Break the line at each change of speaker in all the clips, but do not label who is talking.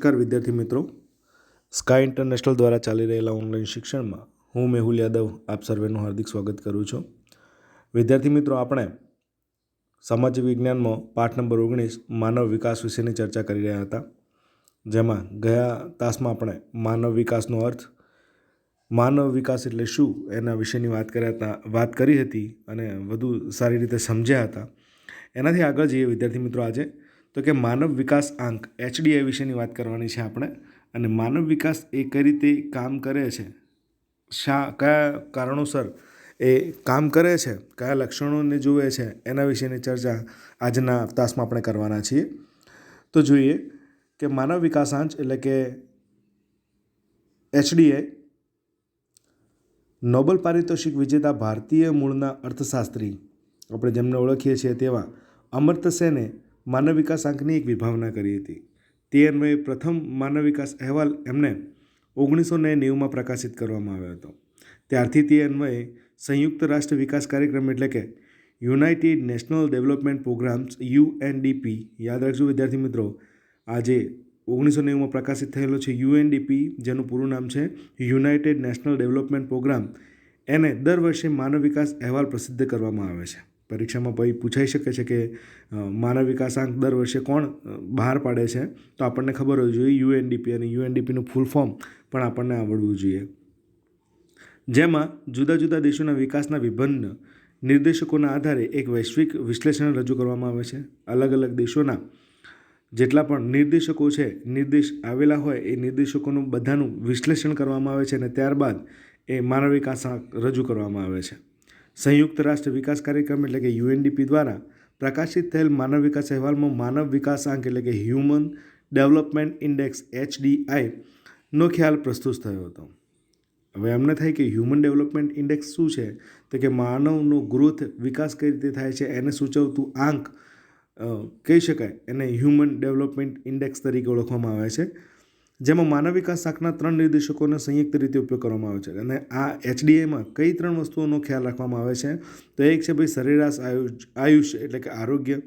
નમસ્કાર વિદ્યાર્થી મિત્રો, સ્કાય ઇન્ટરનેશનલ દ્વારા ચાલી રહેલા ઓનલાઈન શિક્ષણમાં હું મેહુલ યાદવ આપ સર્વેનું હાર્દિક સ્વાગત કરું છું. વિદ્યાર્થી મિત્રો, આપણે સામાજિક વિજ્ઞાનમાં પાઠ નંબર 19 માનવ વિકાસ વિશેની ચર્ચા કરી રહ્યા હતા. જેમાં ગયા તાસમાં આપણે માનવ વિકાસનો અર્થ, માનવ વિકાસ એટલે શું એના વિશેની વાત કરી હતી અને વધુ સારી રીતે સમજ્યા હતા. એનાથી આગળ જઈએ વિદ્યાર્થી મિત્રો, આજે તો કે માનવ વિકાસ આંક HDI વિશેની વાત કરવાની છે આપણે. અને માનવ વિકાસ એ કઈ રીતે કામ કરે છે, કયા કારણોસર એ કામ કરે છે, કયા લક્ષણોને જુએ છે, એના વિશેની ચર્ચા આજના તાસમાં આપણે કરવાના છીએ. તો જોઈએ કે માનવ વિકાસાંક એટલે કે HDI નોબેલ પારિતોષિક વિજેતા ભારતીય મૂળના અર્થશાસ્ત્રી, આપણે જેમને ઓળખીએ છીએ તેવા અમર્ત્ય સેને માનવ વિકાસ આંકની એક વિભાવના કરી હતી. તે અન્વયે પ્રથમ માનવ વિકાસ અહેવાલ એમને 1990માં પ્રકાશિત કરવામાં આવ્યો હતો. ત્યારથી તે અન્વયે સંયુક્ત રાષ્ટ્ર વિકાસ કાર્યક્રમ એટલે કે united national development programmes UNDP, યાદ રાખજો વિદ્યાર્થી મિત્રો, આજે 1990માં પ્રકાશિત થયેલો છે UNDP, જેનું પૂરું નામ છે યુનાઇટેડ નેશનલ ડેવલપમેન્ટ પ્રોગ્રામ, એને દર વર્ષે માનવ વિકાસ અહેવાલ પ્રસિદ્ધ કરવામાં આવે છે. પરીક્ષામાં ભાઈ પૂછાઈ શકે છે કે માનવ વિકાસાંક દર વર્ષે કોણ બહાર પાડે છે, તો આપણને ખબર હોવી જોઈએ UNDP, અને UNDPનું ફૂલ ફોર્મ પણ આપણને આવડવું જોઈએ. જેમાં જુદા જુદા દેશોના વિકાસના વિભિન્ન નિર્દેશકોના આધારે એક વૈશ્વિક વિશ્લેષણ રજૂ કરવામાં આવે છે. અલગ અલગ દેશોના જેટલા પણ નિર્દેશકો છે, નિર્દેશ આવેલા હોય એ નિર્દેશકોનું બધાનું વિશ્લેષણ કરવામાં આવે છે અને ત્યારબાદ એ માનવ વિકાસાંક રજૂ કરવામાં આવે છે. સંયુક્ત રાષ્ટ્ર વિકાસ કાર્યક્રમ એટલે કે UNDP દ્વારા પ્રકાશિત થયેલ માનવ વિકાસ અહેવાલમાં માનવ વિકાસાંક એટલે કે હ્યુમન ડેવલપમેન્ટ ઇન્ડેક્સ HDI નો ખ્યાલ પ્રસ્તુત થયો હતો. હવે એમને થાય કે હ્યુમન ડેવલપમેન્ટ ઇન્ડેક્સ શું છે, તો કે માનવનો ગ્રોથ, વિકાસ કઈ રીતે થાય છે એને સૂચવતું આંક કહી શકાય, એને હ્યુમન ડેવલપમેન્ટ ઇન્ડેક્સ તરીકે ઓળખવામાં આવે છે. જેમાં માનવ વિકાસ આંકના 3 નિર્દેશકોનો સંયુક્ત રીતે ઉપયોગ કરવામાં આવે છે. અને આ HDIમાં કઈ 3 વસ્તુઓનો ખ્યાલ રાખવામાં આવે છે, તો એક છે ભાઈ સરેરાશ આયુષ્ય એટલે કે આરોગ્ય,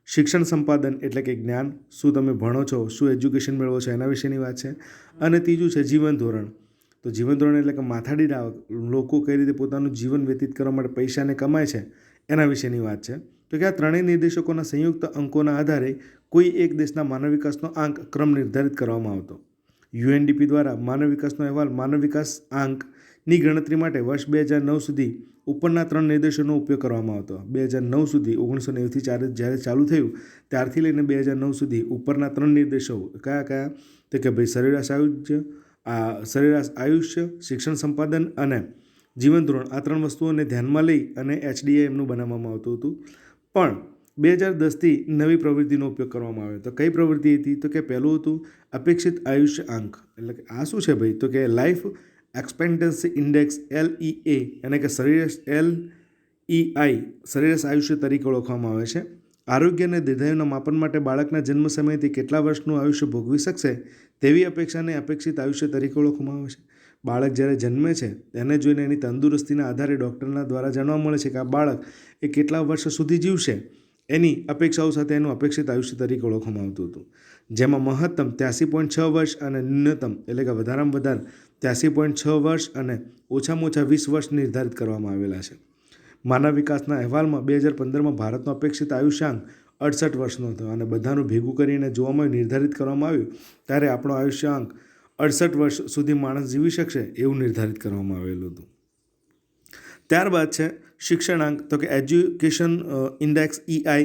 શિક્ષણ સંપાદન એટલે કે જ્ઞાન, શું તમે ભણો છો, શું એજ્યુકેશન મેળવો છો એના વિશેની વાત છે. અને ત્રીજું છે જીવન ધોરણ. તો જીવન ધોરણ એટલે કે માથાદીઠ આવક, લોકો કઈ રીતે પોતાનું જીવન વ્યતીત કરવા માટે પૈસાને કમાય છે એના વિશેની વાત છે. તો કે આ ત્રણેય નિર્દેશકોના સંયુક્ત અંકોના આધારે કોઈ એક દેશના માનવ વિકાસનો આંક ક્રમ નિર્ધારિત કરવામાં આવતો. UNDP દ્વારા માનવ વિકાસનો અહેવાલ માનવ વિકાસ આંકની ગણતરી માટે વર્ષ 2009 સુધી ઉપરના 3 નિર્દેશોનો ઉપયોગ કરવામાં આવતો. 2009 સુધી, 1990થી જ્યારે ચાલુ થયું ત્યારથી લઈને 2009 સુધી ઉપરના 3 નિર્દેશો કયા, તો કે ભાઈ સરેરાશ આયુષ્ય, શિક્ષણ સંપાદન અને જીવન ધોરણ, આ 3 વસ્તુઓને ધ્યાનમાં લઈ અને HDI એમનું બનાવવામાં આવતું હતું. પણ 2010થી નવી પ્રવૃત્તિનો ઉપયોગ કરવામાં આવ્યો. તો કઈ પ્રવૃત્તિ હતી, તો કે પહેલું હતું અપેક્ષિત આયુષ્ય આંક. એટલે કે આ શું છે ભાઈ, તો કે લાઈફ એક્સપેક્ટન્સી ઇન્ડેક્સ LEA, એટલે કે સરેરાશ LEI, સરેરાશ આયુષ્ય તરીકે ઓળખવામાં આવે છે. આરોગ્ય અને દીર્ઘાયુના માપન માટે બાળકના જન્મ સમયથી કેટલા વર્ષનું આયુષ્ય ભોગવી શકશે તેવી અપેક્ષાને અપેક્ષિત આયુષ્ય તરીકે ઓળખવામાં આવે છે. બાળક જ્યારે જન્મે છે તેને જોઈને એની તંદુરસ્તીના આધારે ડૉક્ટરના દ્વારા જાણવા મળે છે કે આ બાળક એ કેટલા વર્ષ સુધી જીવશે, એની અપેક્ષાઓ સાથે એનું અપેક્ષિત આયુષ્ય તરીકે ઓળખવામાં આવતું હતું. જેમાં મહત્તમ 83.6 વર્ષ અને ન્યૂનતમ એટલે કે વધારેમાં વધારે 83.6 વર્ષ અને ઓછામાં ઓછા 20 વર્ષ નિર્ધારિત કરવામાં આવેલા છે. માનવ વિકાસના અહેવાલમાં 2015માં ભારતનો અપેક્ષિત આયુષ્યાંક 68 વર્ષનો હતો. અને બધાનું ભેગું કરીને જોવામાં નિર્ધારિત કરવામાં આવ્યું ત્યારે આપણો આયુષ્યાંક 68 વર્ષ સુધી માણસ જીવી શકશે એવું નિર્ધારિત કરવામાં આવેલું હતું. ત્યારબાદ છે શિક્ષણાંક, તો કે એજ્યુકેશન ઇન્ડેક્સ EI,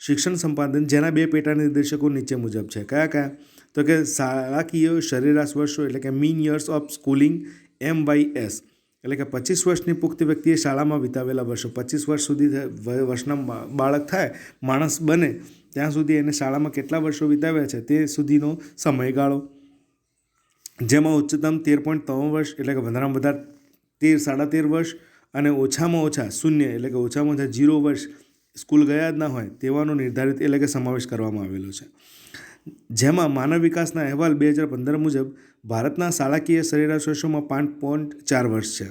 શિક્ષણ સંપાદન, જેના 2 પેટા નિર્દેશકો નીચે મુજબ છે. કયા, તો કે શાળાકીય સરેરાશ વર્ષો એટલે કે mean years of schooling MYS, એટલે કે 25 વર્ષની પુખ્ત વ્યક્તિએ શાળામાં વિતાવેલા વર્ષો. 25 વર્ષ સુધી વર્ષના બાળક થાય, માણસ બને ત્યાં સુધી એને શાળામાં કેટલા વર્ષો વિતાવ્યા છે તે સુધીનો સમયગાળો. જેમાં ઉચ્ચતમ 13.3 વર્ષ એટલે કે વધારેમાં વધારે 13.5 વર્ષ અને ઓછામાં ઓછા 0 એટલે કે ઓછામાં ઓછા 0 વર્ષ સ્કૂલ ગયા જ ના હોય તેવાનો નિર્ધારિત એટલે કે સમાવેશ કરવામાં આવેલો છે. જેમાં માનવ વિકાસના અહેવાલ 2015 મુજબ ભારતના શાળાકીય સરેરાશ વર્ષોમાં 5.4 વર્ષ છે.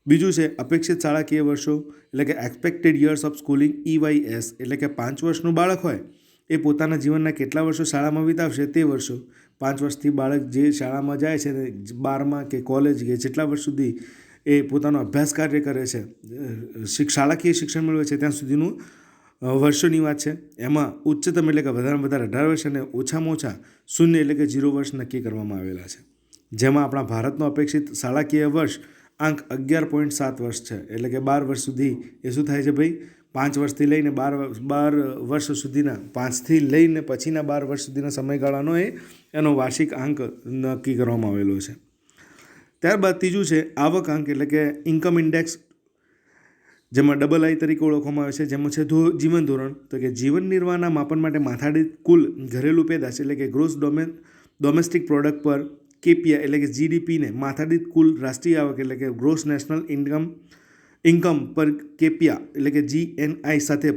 બીજું છે અપેક્ષિત શાળાકીય વર્ષો એટલે કે expected years of schooling EYS, એટલે કે 5 વર્ષનું બાળક હોય એ પોતાના જીવનના કેટલા વર્ષો શાળામાં વિતાવશે તે વર્ષો. 5 વર્ષથી બાળક જે શાળામાં જાય છે ને 12માં કે કોલેજ કે જેટલા વર્ષ સુધી એ પોતાનો અભ્યાસ કાર્ય કરે છે, શાળાકીય શિક્ષણ મેળવે છે ત્યાં સુધીનું વર્ષોની વાત છે. એમાં ઉચ્ચતમ એટલે કે વધારેમાં વધારે 18 વર્ષ અને ઓછામાં ઓછા 0 એટલે કે 0 વર્ષ નક્કી કરવામાં આવેલા છે. જેમાં આપણા ભારતનો અપેક્ષિત શાળાકીય વર્ષ આંક 11.7 વર્ષ છે. એટલે કે 12 વર્ષ સુધી એ શું થાય છે ભાઈ, 5 વર્ષથી લઈને 12 વર્ષ સુધીના, 5થી લઈને પછીના 12 વર્ષ સુધીના સમયગાળાનો એનો વાર્ષિક આંક નક્કી કરવામાં આવેલો છે. ત્યારબાદ ત્રીજું છે આવક આંક એટલે કે ઇન્કમ ઇન્ડેક્સ, જેમાં AA તરીકે ઓળખવામાં આવે છે. જેમાં છે જીવન ધોરણ, તો કે જીવન નિર્વાહના માપન માટે માથાદીઠ કુલ ઘરેલું પેદાશ એટલે કે ગ્રોસ ડોમેસ્ટિક પ્રોડક્ટ પર KPI એટલે કે GDPને માથાદીઠ કુલ રાષ્ટ્રીય આવક એટલે કે ગ્રોસ નેશનલ ઇન્કમ પર KPI એટલે કે GNI સાથે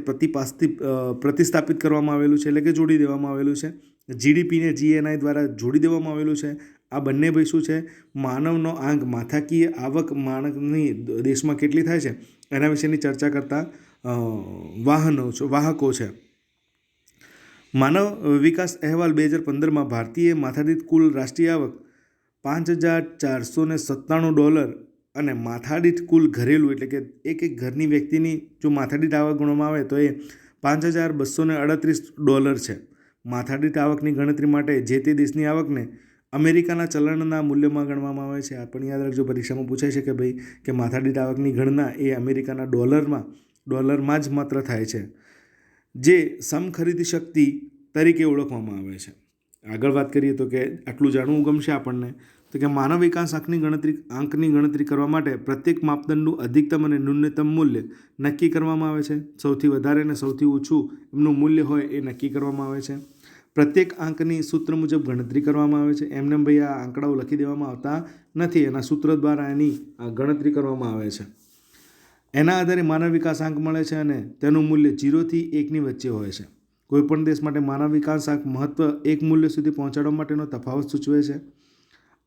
પ્રતિસ્થાપિત કરવામાં આવેલું છે, એટલે કે જોડી દેવામાં આવેલું છે. GDPને GNI દ્વારા જોડી દેવામાં આવેલું છે. આ બંને ભાઈ શું છે, માનવનો આંક માથાકીય આવક માણસની દેશમાં કેટલી થાય છે એના વિશેની ચર્ચા કરતા વાહકો છે. માનવ વિકાસ અહેવાલ 2015માં ભારતીય માથાદીઠ કુલ રાષ્ટ્રીય આવક $5,497 અને માથાદીઠ કુલ ઘરેલું એટલે કે એક ઘરની વ્યક્તિની જો માથાદીઠ આવક ગણવામાં આવે તો એ $5,238 છે. માથાદીઠ આવકની ગણતરી માટે જે તે દેશની આવકને અમેરિકાના ચલણના મૂલ્યમાં ગણવામાં આવે છે. આ પણ યાદ રાખજો, પરીક્ષામાં પૂછાય છે કે ભાઈ કે માથાદીઠ આવકની ગણના એ અમેરિકાના ડોલરમાં જ માત્ર થાય છે, જે સમખરીદી શક્તિ તરીકે ઓળખવામાં આવે છે. આગળ વાત કરીએ તો કે આટલું જાણવું ગમશે આપણને, તો કે માનવ વિકાસ આંકની ગણતરી કરવા માટે પ્રત્યેક માપદંડનું અધિકતમ અને ન્યૂનતમ મૂલ્ય નક્કી કરવામાં આવે છે. સૌથી વધારે અને સૌથી ઓછું એમનું મૂલ્ય હોય એ નક્કી કરવામાં આવે છે. પ્રત્યેક આંકની સૂત્ર મુજબ ગણતરી કરવામાં આવે છે. એમને ભાઈ આ આંકડાઓ લખી દેવામાં આવતા નથી, એના સૂત્ર દ્વારા એની ગણતરી કરવામાં આવે છે. એના આધારે માનવ વિકાસ આંક મળે છે અને તેનું મૂલ્ય 0 થી 1ની વચ્ચે હોય છે. કોઈપણ દેશ માટે માનવ વિકાસ આંક મહત્વ એક મૂલ્ય સુધી પહોંચાડવા માટેનો તફાવત સૂચવે છે.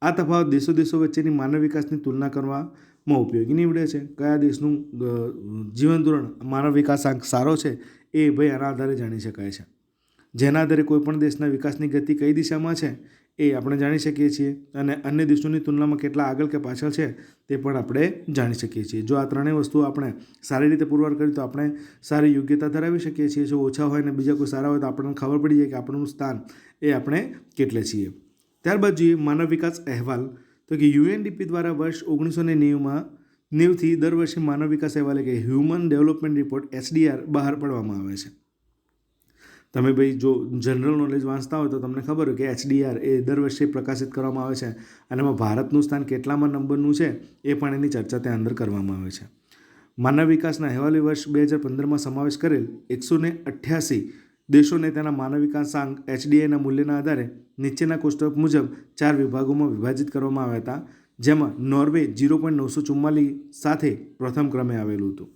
આ તફાવત દેશો વચ્ચેની માનવ વિકાસની તુલના કરવામાં ઉપયોગી નીવડે છે. કયા દેશનું જીવન ધોરણ માનવ વિકાસ આંક સારો છે એ ભાઈ આના આધારે જાણી શકાય છે. જેના આધારે કોઈપણ દેશના વિકાસની ગતિ કઈ દિશામાં છે એ આપણે જાણી શકીએ છીએ અને અન્ય દેશોની તુલનામાં કેટલા આગળ કે પાછળ છે તે પણ આપણે જાણી શકીએ છીએ. જો આ ત્રણેય વસ્તુઓ આપણે સારી રીતે પુરવાર કરી તો આપણે સારી યોગ્યતા ધરાવી શકીએ છીએ. જો ઓછા હોય ને બીજા કોઈ સારા હોય તો આપણને ખબર પડી જાય કે આપણું સ્થાન એ આપણે કેટલે છીએ. ત્યારબાદ જોઈએ માનવ વિકાસ અહેવાલ, તો કે UNDP દ્વારા વર્ષ 1990થી દર વર્ષે માનવ વિકાસ અહેવાલ એટલે કે હ્યુમન ડેવલપમેન્ટ રિપોર્ટ HDR બહાર પાડવામાં આવે છે. તમે ભાઈ જો જનરલ નોલેજ વાંચતા હોય તો તમને ખબર હોય કે HDR એ દર વર્ષે પ્રકાશિત કરવામાં આવે છે અને એમાં ભારતનું સ્થાન કેટલામાં નંબરનું છે એ પણ એની ચર્ચા ત્યાં અંદર કરવામાં આવે છે. માનવ વિકાસના અહેવાલે વર્ષ 2015માં સમાવેશ કરેલ 188 દેશોને તેના માનવ વિકાસાંક HDIના મૂલ્યના આધારે નીચેના કોષ્ટક મુજબ 4 વિભાગોમાં વિભાજિત કરવામાં આવ્યા હતા, જેમાં નોર્વે 0.944 સાથે પ્રથમ ક્રમે આવેલું હતું.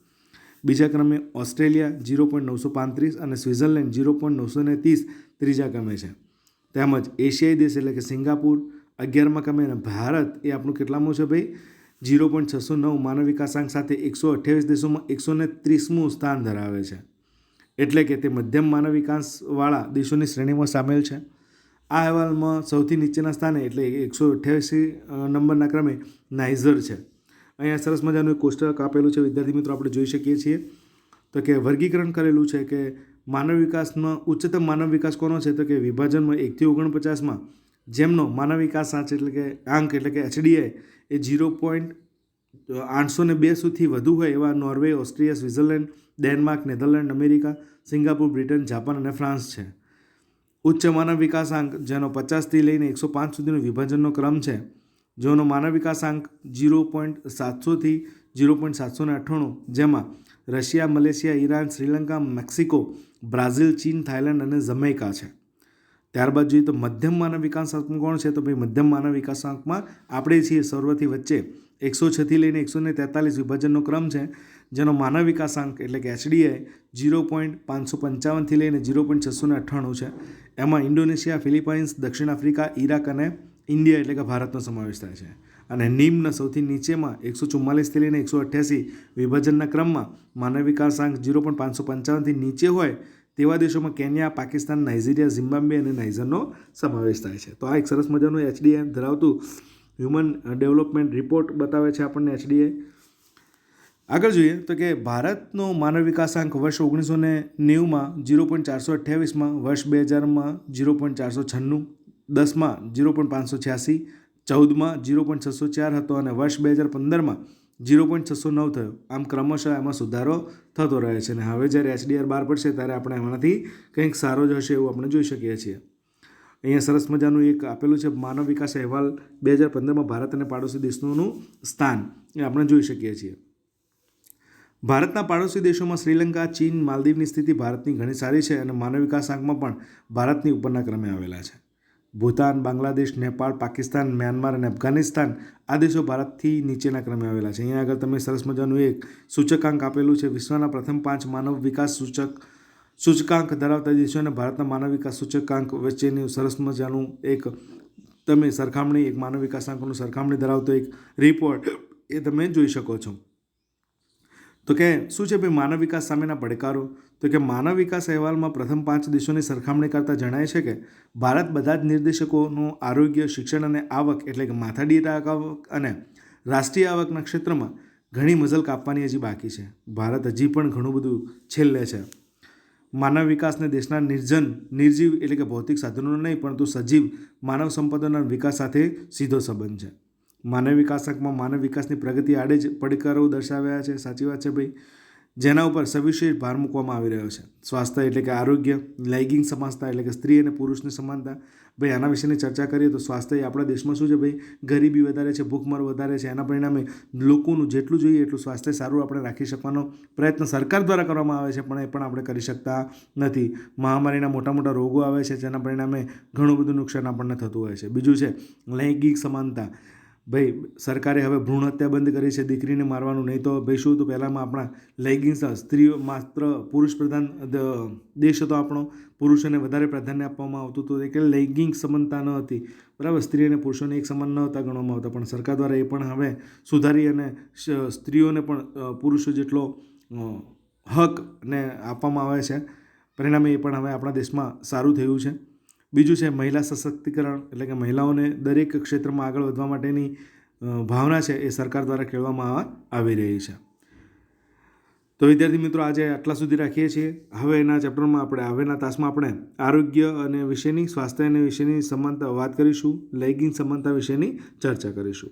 બીજા ક્રમે ઓસ્ટ્રેલિયા 0.935 અને સ્વિટ્ઝરલેન્ડ 0.930 ત્રીજા ક્રમે છે. તેમજ એશિયાઈ દેશ એટલે કે સિંગાપુર 11મા ક્રમે અને ભારત એ આપણું કેટલામું છે ભાઈ 0.609 માનવ વિકાસાંક સાથે 128 દેશોમાં 130મું સ્થાન ધરાવે છે. એટલે કે તે મધ્યમ માનવ વિકાસવાળા દેશોની શ્રેણીમાં સામેલ છે. આ અહેવાલમાં સૌથી નીચેના સ્થાને એટલે 188 નંબરના ક્રમે નાઇજર છે. અહીંયા સરસ મજાનું એક કોષ્ટક આપેલું છે વિદ્યાર્થી મિત્રો, આપણે જોઈ શકીએ છીએ. તો કે વર્ગીકરણ કરેલું છે કે માનવ વિકાસમાં ઉચ્ચતમ માનવ વિકાસ કોનો છે, તો કે વિભાજનમાં 1 થી 49માં જેમનો માનવ વિકાસ આંક એટલે કે HDI એ 0.802 સુધી વધુ હોય એવા Norway, Austria, Switzerland, Denmark, Netherland, America, Singapore, Britain, Japan અને ફ્રાન્સ છે. ઉચ્ચ માનવ વિકાસાંક જેનો 50 થી લઈને 105 સુધીનો વિભાજનનો ક્રમ છે, જેનો માનવ વિકાસાંક 0.700 થી 0.798, જેમાં Russia, Malaysia, Iran, Sri Lanka, Mexico, Brazil, ચીન, થાઇલેન્ડ અને જમૈકા છે. ત્યારબાદ જોઈએ તો મધ્યમ માનવ વિકાસાંકમાં કોણ છે, તો ભાઈ મધ્યમ માનવ વિકાસાંકમાં આપણે છીએ સર્વથી વચ્ચે 106 થી લઈને 143 વિભાજનનો ક્રમ છે, જેનો માનવ વિકાસાંક એટલે કે HDI 0.555 થી લઈને 0.698 છે. એમાં ઇન્ડોનેશિયા, ફિલિપાઇન્સ, દક્ષિણ આફ્રિકા, ઈરાક અને ઇન્ડિયા એટલે કે ભારતનો સમાવેશ થાય છે. અને નિમ્ન સૌથી નીચેમાં 144 થી લઈને 188 વિભાજનના ક્રમમાં માનવ વિકાસાંક 0.555 થી નીચે હોય તેવા દેશોમાં કેન્યા, પાકિસ્તાન, નાઇજીરિયા, ઝિમ્બાબ્વે અને નાઇજરનો સમાવેશ થાય છે. તો આ એક સરસ મજાનું HDI ધરાવતું હ્યુમન ડેવલપમેન્ટ રિપોર્ટ બતાવે છે આપણને HDI. આગળ જોઈએ તો કે ભારતનો માનવ વિકાસાંક વર્ષ 1990માં 0.428, વર્ષ 2000માં 0.496, 10માં 0.586, 14માં 0.604 હતો અને વર્ષ 2015માં 0.609 થયો. આમ ક્રમશઃ એમાં સુધારો થતો રહે છે અને હવે જ્યારે HDI બહાર પડશે ત્યારે આપણે એમાંથી કંઈક સારો જ હશે એવું આપણે જોઈ શકીએ છીએ. અહીંયા સરસ મજાનું એક આપેલું છે માનવ વિકાસ અહેવાલ 2015માં ભારત અને પાડોશી દેશોનું સ્થાન એ આપણે જોઈ શકીએ છીએ. ભારતના પાડોશી દેશોમાં શ્રીલંકા, ચીન, માલદીવની સ્થિતિ ભારતની ઘણી સારી છે અને માનવ વિકાસાંકમાં પણ ભારતની ઉપરના ક્રમે આવેલા છે. ભૂતાન, બાંગ્લાદેશ, નેપાળ, પાકિસ્તાન, મ્યાનમાર અને અફઘાનિસ્તાન આ દેશો ભારતથી નીચેના ક્રમે આવેલા છે. અહીંયા આગળ તમે સરસ મજાનું એક સૂચકાંક આપેલું છે. વિશ્વના પ્રથમ 5 માનવ વિકાસ સૂચકાંક ધરાવતા દેશો અને ભારતના માનવ વિકાસ સૂચકાંક વચ્ચેની સરસ મજાનું એક તમે સરખામણી, એક માનવ વિકાસાંકનું સરખામણી ધરાવતો એક રિપોર્ટ એ તમે જોઈ શકો છો. તો કે શું છે ભાઈ માનવ વિકાસ સામેના પડકારો? તો કે માનવ વિકાસ અહેવાલમાં પ્રથમ 5 દેશોની સરખામણી કરતાં જણાય છે કે ભારત બધા જ નિર્દેશકોનું આરોગ્ય, શિક્ષણ અને આવક એટલે કે માથાદીઠ આવક અને રાષ્ટ્રીય આવકના ક્ષેત્રમાં ઘણી મજલ કાપવાની હજી બાકી છે. ભારત હજી પણ ઘણું બધું છેલ્લે છે. માનવ વિકાસને દેશના નિર્જીવ એટલે કે ભૌતિક સાધનોનો નહીં પરંતુ સજીવ માનવ સંપદાના વિકાસ સાથે સીધો સંબંધ છે. માનવ વિકાસાંકમાં માનવ વિકાસની પ્રગતિ આડે જ પડકારો દર્શાવ્યા છે. સાચી વાત છે ભાઈ. જેના ઉપર સવિશેષ ભાર મૂકવામાં આવી રહ્યો છે. સ્વાસ્થ્ય એટલે કે આરોગ્ય, લૈંગિક સમાનતા એટલે કે સ્ત્રી અને પુરુષની સમાનતા. ભાઈ આના વિશેની ચર્ચા કરીએ તો સ્વાસ્થ્ય આપણા દેશમાં શું છે ભાઈ, ગરીબી વધારે છે, ભૂખમર વધારે છે. એના પરિણામે લોકોનું જેટલું જોઈએ એટલું સ્વાસ્થ્ય સારું આપણે રાખી શકવાનો પ્રયત્ન સરકાર દ્વારા કરવામાં આવે છે, પણ એ પણ આપણે કરી શકતા નથી. મહામારીના મોટા મોટા રોગો આવે છે જેના પરિણામે ઘણું બધું નુકસાન આપણને થતું હોય છે. બીજું છે લૈંગિક સમાનતા. ભાઈ સરકારે હવે ભ્રૂણ હત્યા બંધ કરી છે, દીકરીને મારવાનું નહીં. તો ભાઈ શું હતું પહેલાંમાં આપણા લૈંગિક સ્ત્રીઓ માત્ર પુરુષ પ્રધાન દેશ હતો આપણો, પુરુષોને વધારે પ્રાધાન્ય આપવામાં આવતું હતું. એટલે લૈંગિક સમાનતા ન હતી, બરાબર. સ્ત્રી અને પુરુષોને એક સમાન ન હતા ગણવામાં આવતા, પણ સરકાર દ્વારા એ પણ હવે સુધારી અને સ્ત્રીઓને પણ પુરુષો જેટલો હક ને આપવામાં આવે છે. પરિણામે એ પણ હવે આપણા દેશમાં સારું થયું છે. બીજું છે મહિલા સશક્તિકરણ એટલે કે મહિલાઓને દરેક ક્ષેત્રમાં આગળ વધવા માટેની ભાવના છે એ સરકાર દ્વારા કેળવવામાં આવી રહી છે. તો વિદ્યાર્થી મિત્રો આજે આટલા સુધી રાખીએ છીએ. હવે એના ચેપ્ટરમાં આપણે હવેના તાસમાં આપણે આરોગ્ય અને વિશેની, સ્વાસ્થ્ય અને વિશેની સમાનતા વાત કરીશું, લૈંગિક સમાનતા વિશેની ચર્ચા કરીશું.